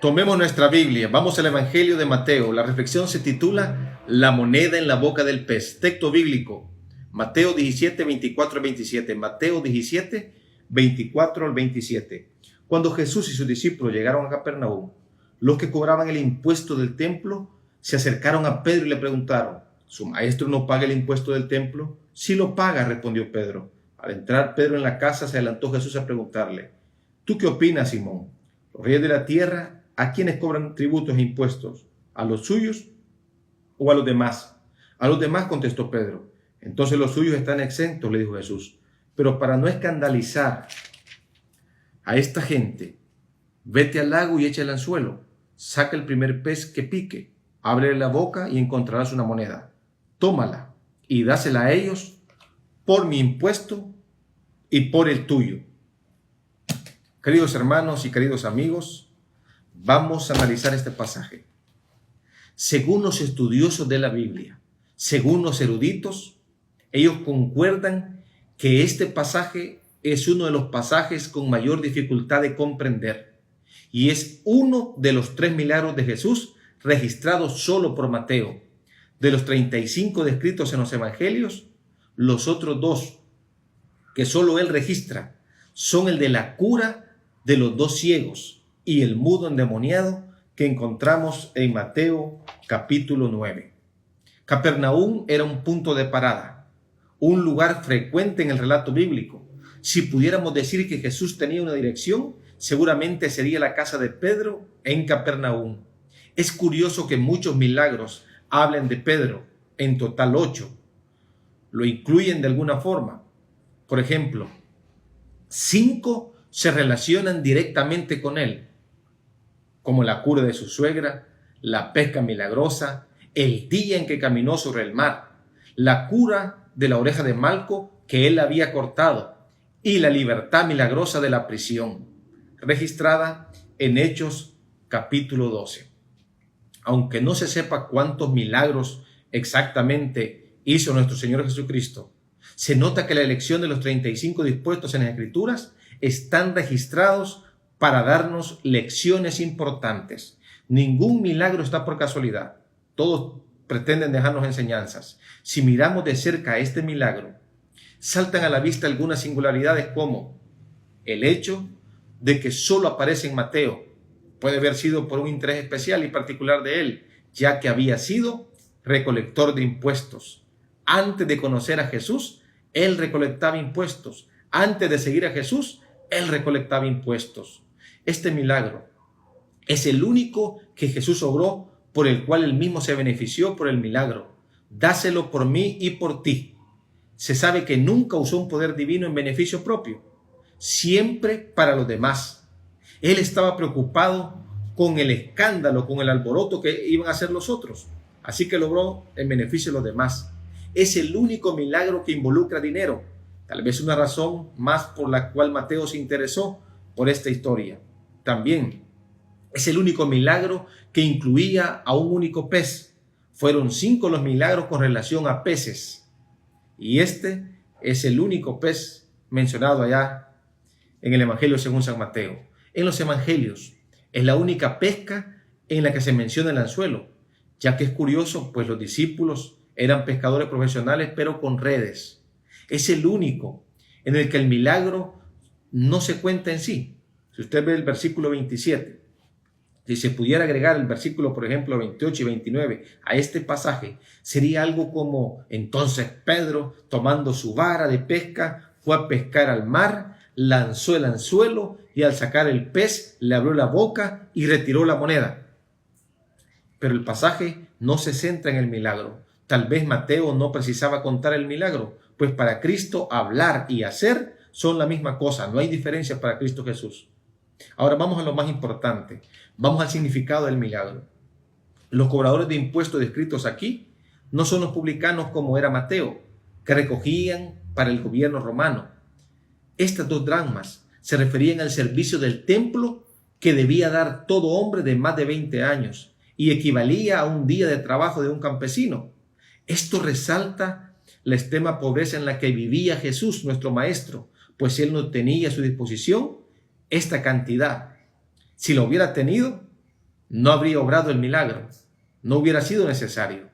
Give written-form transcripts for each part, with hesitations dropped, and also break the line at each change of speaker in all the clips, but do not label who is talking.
Tomemos nuestra Biblia, vamos al Evangelio de Mateo. La reflexión se titula La moneda en la boca del pez. Texto bíblico, Mateo 17, 24 al 27. Mateo 17, 24 al 27. Cuando Jesús y sus discípulos llegaron a Capernaum, los que cobraban el impuesto del templo se acercaron a Pedro y le preguntaron: ¿su maestro no paga el impuesto del templo? Sí lo paga, respondió Pedro. Al entrar Pedro en la casa, se adelantó Jesús a preguntarle: ¿tú qué opinas, Simón? ¿Los reyes de la tierra a quienes cobran tributos e impuestos? ¿A los suyos o a los demás? A los demás, contestó Pedro. Entonces los suyos están exentos, le dijo Jesús. Pero para no escandalizar a esta gente, vete al lago y echa el anzuelo. Saca el primer pez que pique, ábrele la boca y encontrarás una moneda. Tómala y dásela a ellos por mi impuesto y por el tuyo. Queridos hermanos y queridos amigos, vamos a analizar este pasaje. Según los estudiosos de la Biblia, según los eruditos, ellos concuerdan que este pasaje es uno de los pasajes con mayor dificultad de comprender y es uno de los 3 milagros de Jesús registrados solo por Mateo. De los 35 descritos en los evangelios, los otros 2 que solo él registra son el de la cura de los 2 ciegos y el mudo endemoniado que encontramos en Mateo capítulo 9. Capernaum era un punto de parada, un lugar frecuente en el relato bíblico. Si pudiéramos decir que Jesús tenía una dirección, seguramente sería la casa de Pedro en Capernaum. Es curioso que muchos milagros hablen de Pedro, en total 8. Lo incluyen de alguna forma. Por ejemplo, 5 se relacionan directamente con él, como la cura de su suegra, la pesca milagrosa, el día en que caminó sobre el mar, la cura de la oreja de Malco que él había cortado y la libertad milagrosa de la prisión, registrada en Hechos capítulo 12. Aunque no se sepa cuántos milagros exactamente hizo nuestro Señor Jesucristo, se nota que la elección de los 35 dispuestos en las Escrituras están registrados para darnos lecciones importantes. Ningún milagro está por casualidad. Todos pretenden dejarnos enseñanzas. Si miramos de cerca este milagro, saltan a la vista algunas singularidades como el hecho de que solo aparece en Mateo. Puede haber sido por un interés especial y particular de él, ya que había sido recolector de impuestos. Antes de conocer a Jesús, él recolectaba impuestos. Antes de seguir a Jesús, él recolectaba impuestos. Este milagro es el único que Jesús obró, por el cual él mismo se benefició por el milagro. Dáselo por mí y por ti. Se sabe que nunca usó un poder divino en beneficio propio, siempre para los demás. Él estaba preocupado con el escándalo, con el alboroto que iban a hacer los otros, así que logró en beneficio de los demás. Es el único milagro que involucra dinero, tal vez una razón más por la cual Mateo se interesó por esta historia. También es el único milagro que incluía a un único pez. Fueron 5 los milagros con relación a peces, y este es el único pez mencionado allá en el Evangelio según San Mateo. En los Evangelios es la única pesca en la que se menciona el anzuelo, ya que es curioso, pues los discípulos eran pescadores profesionales, pero con redes. Es el único en el que el milagro no se cuenta en sí. Si usted ve el versículo 27, si se pudiera agregar el versículo, por ejemplo, 28 y 29 a este pasaje, sería algo como: entonces Pedro, tomando su vara de pesca, fue a pescar al mar, lanzó el anzuelo y al sacar el pez le abrió la boca y retiró la moneda. Pero el pasaje no se centra en el milagro. Tal vez Mateo no precisaba contar el milagro, pues para Cristo hablar y hacer son la misma cosa, no hay diferencia para Cristo Jesús. Ahora vamos a lo más importante, vamos al significado del milagro. Los cobradores de impuestos descritos aquí no son los publicanos como era Mateo, que recogían para el gobierno romano. Estas 2 dracmas se referían al servicio del templo que debía dar todo hombre de más de 20 años y equivalía a un día de trabajo de un campesino. Esto resalta la extrema pobreza en la que vivía Jesús, nuestro Maestro, pues él no tenía a su disposición esta cantidad. Si lo hubiera tenido, no habría obrado el milagro, no hubiera sido necesario.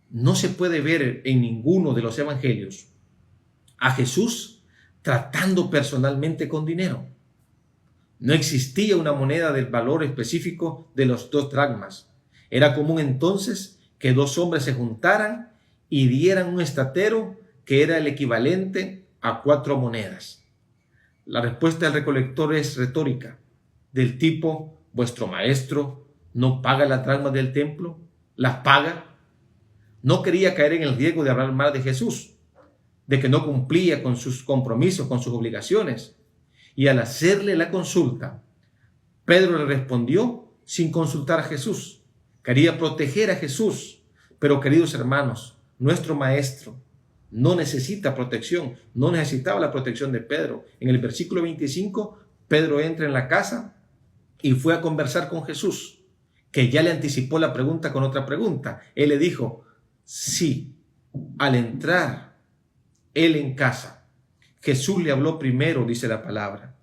No se puede ver en ninguno de los evangelios a Jesús tratando personalmente con dinero. No existía una moneda del valor específico de los 2 dracmas. Era común entonces que 2 hombres se juntaran y dieran un estatero que era el equivalente a 4 monedas. La respuesta del recolector es retórica, del tipo: ¿vuestro maestro no paga las dracmas del templo? ¿Las paga? No quería caer en el riesgo de hablar mal de Jesús, de que no cumplía con sus compromisos, con sus obligaciones. Y al hacerle la consulta, Pedro le respondió sin consultar a Jesús. Quería proteger a Jesús. Pero, queridos hermanos, nuestro maestro no necesita protección, no necesitaba la protección de Pedro. En el versículo 25, Pedro entra en la casa y fue a conversar con Jesús, que ya le anticipó la pregunta con otra pregunta. Él le dijo: sí, al entrar él en casa, Jesús le habló primero, dice la palabra.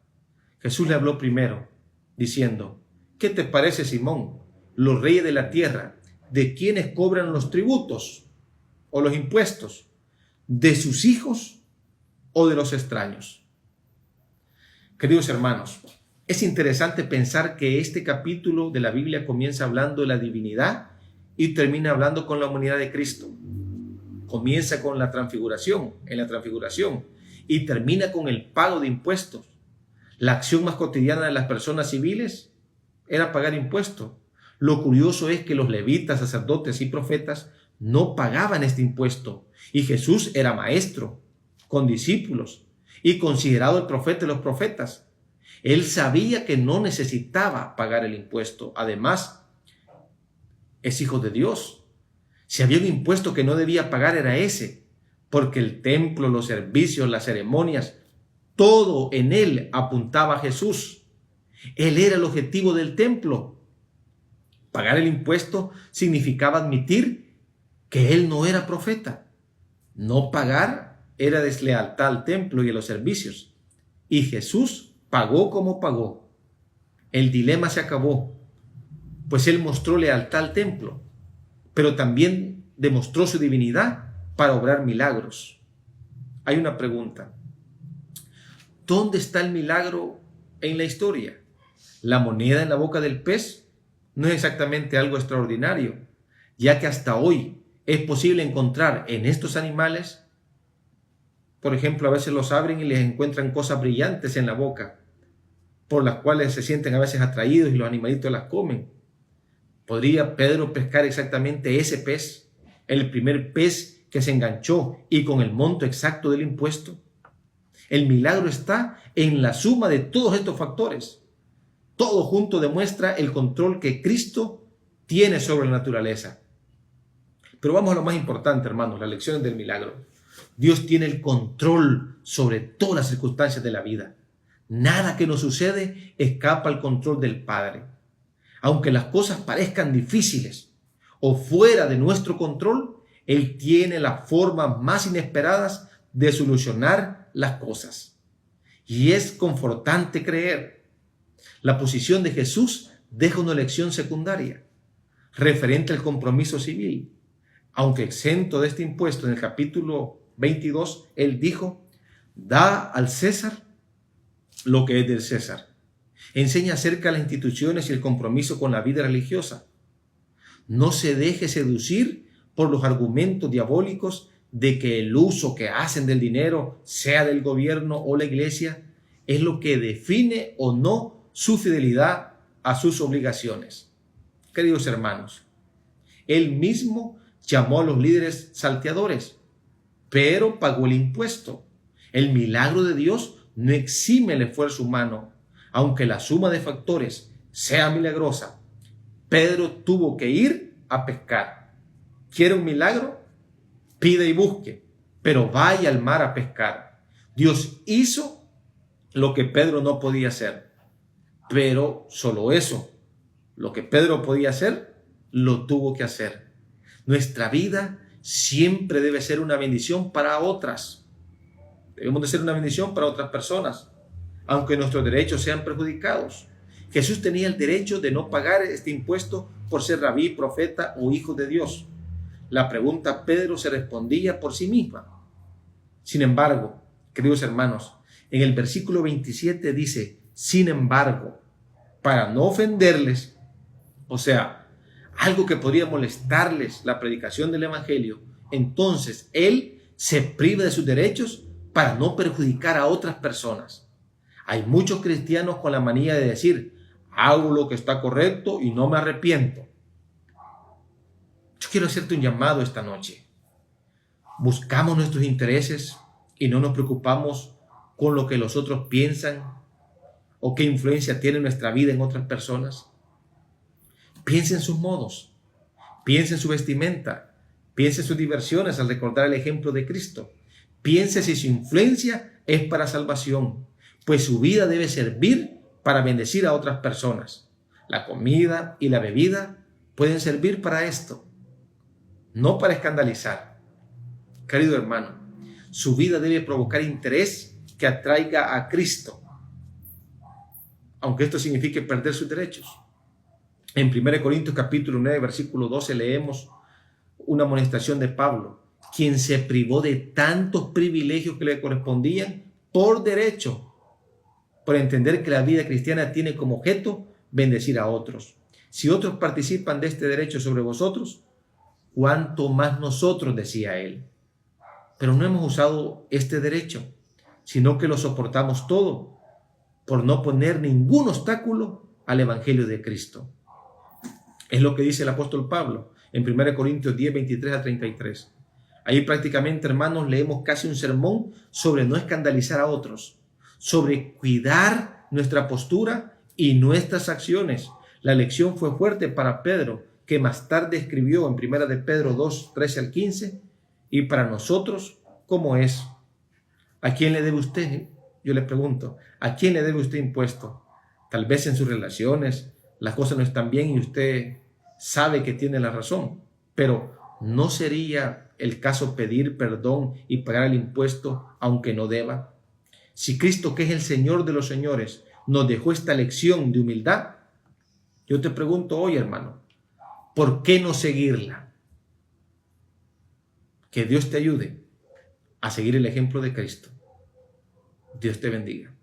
Jesús le habló primero, diciendo: ¿qué te parece, Simón? Los reyes de la tierra, ¿de quiénes cobran los tributos o los impuestos? ¿De sus hijos o de los extraños? Queridos hermanos, es interesante pensar que este capítulo de la Biblia comienza hablando de la divinidad y termina hablando con la humanidad de Cristo. Comienza con la transfiguración, y termina con el pago de impuestos. La acción más cotidiana de las personas civiles era pagar impuestos. Lo curioso es que los levitas, sacerdotes y profetas no pagaban este impuesto. Y Jesús era maestro, con discípulos, y considerado el profeta de los profetas. Él sabía que no necesitaba pagar el impuesto. Además, es hijo de Dios. Si había un impuesto que no debía pagar, era ese, porque el templo, los servicios, las ceremonias, todo en él apuntaba a Jesús. Él era el objetivo del templo. Pagar el impuesto significaba admitir que él no era profeta. No pagar era deslealtad al templo y a los servicios. Y Jesús pagó como pagó. El dilema se acabó, pues él mostró lealtad al templo, pero también demostró su divinidad para obrar milagros. Hay una pregunta: ¿dónde está el milagro en la historia? La moneda en la boca del pez no es exactamente algo extraordinario, ya que hasta hoy es posible encontrar en estos animales, por ejemplo, a veces los abren y les encuentran cosas brillantes en la boca, por las cuales se sienten a veces atraídos y los animalitos las comen. ¿Podría Pedro pescar exactamente ese pez, el primer pez que se enganchó y con el monto exacto del impuesto? El milagro está en la suma de todos estos factores. Todo junto demuestra el control que Cristo tiene sobre la naturaleza. Pero vamos a lo más importante, hermanos, las lecciones del milagro. Dios tiene el control sobre todas las circunstancias de la vida. Nada que nos sucede escapa al control del Padre. Aunque las cosas parezcan difíciles o fuera de nuestro control, Él tiene las formas más inesperadas de solucionar las cosas. Y es confortante creer. La posición de Jesús deja una lección secundaria referente al compromiso civil. Aunque exento de este impuesto, en el capítulo 22, Él dijo: da al César lo que es del César. Enseña acerca de las instituciones y el compromiso con la vida religiosa. No se deje seducir por los argumentos diabólicos de que el uso que hacen del dinero, sea del gobierno o la iglesia, es lo que define o no su fidelidad a sus obligaciones. Queridos hermanos, Él mismo llamó a los líderes salteadores, pero pagó el impuesto. El milagro de Dios no exime el esfuerzo humano. Aunque la suma de factores sea milagrosa, Pedro tuvo que ir a pescar. ¿Quiere un milagro? Pide y busque, pero vaya al mar a pescar. Dios hizo lo que Pedro no podía hacer, pero solo eso, lo que Pedro podía hacer, lo tuvo que hacer. Nuestra vida siempre debe ser una bendición para otras. Debemos de ser una bendición para otras personas, aunque nuestros derechos sean perjudicados. Jesús tenía el derecho de no pagar este impuesto por ser rabí, profeta o hijo de Dios. La pregunta Pedro se respondía por sí misma. Sin embargo, queridos hermanos, en el versículo 27 dice, sin embargo, para no ofenderles, o sea, algo que podría molestarles la predicación del evangelio, entonces él se priva de sus derechos para no perjudicar a otras personas. Hay muchos cristianos con la manía de decir, hago lo que está correcto y no me arrepiento. Yo quiero hacerte un llamado esta noche. Buscamos nuestros intereses y no nos preocupamos con lo que los otros piensan o qué influencia tiene nuestra vida en otras personas. Piensa en sus modos, piensa en su vestimenta, piensa en sus diversiones al recordar el ejemplo de Cristo. Piensa si su influencia es para salvación, pues su vida debe servir para bendecir a otras personas. La comida y la bebida pueden servir para esto, no para escandalizar. Querido hermano, su vida debe provocar interés que atraiga a Cristo, aunque esto signifique perder sus derechos. En 1 Corintios capítulo 9, versículo 12 leemos una amonestación de Pablo, quien se privó de tantos privilegios que le correspondían por derecho, por entender que la vida cristiana tiene como objeto bendecir a otros. Si otros participan de este derecho sobre vosotros, cuánto más nosotros, decía él. Pero no hemos usado este derecho, sino que lo soportamos todo por no poner ningún obstáculo al evangelio de Cristo. Es lo que dice el apóstol Pablo en 1 Corintios 10, 23 a 33. Ahí prácticamente, hermanos, leemos casi un sermón sobre no escandalizar a otros, sobre cuidar nuestra postura y nuestras acciones. La lección fue fuerte para Pedro, que más tarde escribió en 1 de Pedro 2, 13 al 15, y para nosotros, ¿cómo es? ¿A quién le debe usted? Yo le pregunto, ¿a quién le debe usted impuesto? Tal vez en sus relaciones las cosas no están bien y usted sabe que tiene la razón, pero ¿no sería el caso pedir perdón y pagar el impuesto aunque no deba? Si Cristo, que es el Señor de los señores, nos dejó esta lección de humildad, yo te pregunto hoy, hermano, ¿por qué no seguirla? Que Dios te ayude a seguir el ejemplo de Cristo. Dios te bendiga.